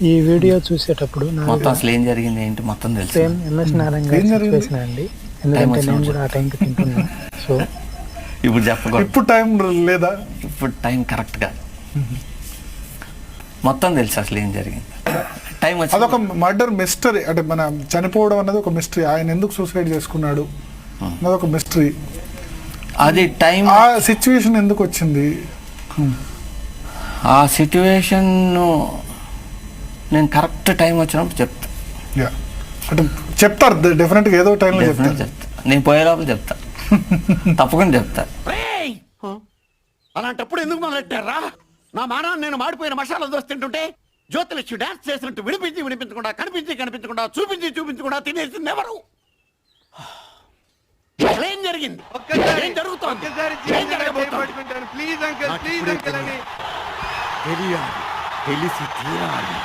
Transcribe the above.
ఈ వీడియో చూసేటప్పుడు మొత్తం అసలు ఏం జరిగింది ఏంటి మొత్తం తెలుసు. సేమ్ ఎంఎస్ నారాయణ గారి సిచ్యువేషన్ అండి. ఎందుకంటే నేను కూడా ఆ టైంకి తింటున్నా. సో ఇప్పుడు చెప్పకూడదు. ఇప్పుడు టైం లేదా? ఇప్పుడు టైం కరెక్ట్గా మొత్తం తెలుసు అసలు ఏం జరిగింది. టైం వచ్చి అదొక మర్డర్ మిస్టరీ. అంటే మన చనిపోవడం అన్నది ఒక మిస్టరీ. ఆయన ఎందుకు సూసైడ్ చేసుకున్నాడు అన్నది ఒక మిస్టరీ. అది టైం, ఆ సిచ్యువేషన్ ఎందుకు వచ్చింది? ఆ సిచ్యువేషన్ నేను కరెక్ట్ టైం వచ్చినప్పుడు చెప్తా. అంటే చెప్తారు డెఫినెట్గా, ఏదో టైంలో చెప్తారు. చెప్తా, నేను పోయే లోపల చెప్తా. తప్పకుండా చెప్తా. అలాంటప్పుడు ఎందుకు మొదలెట్టారా? నా మానాన్ని నేను మాడిపోయిన మసాలా దోశ తింటుంటే జ్యోతిలక్ష్మి డాన్స్ చేసినట్టు వినిపించకుండా కనిపించకుండా చూపించకుండా తినేసింది ఎవరు? ఏం జరిగింది? ఏం జరుగుతోంది? ఏం జరగబోతోంది? తెలిసి తీరాలి.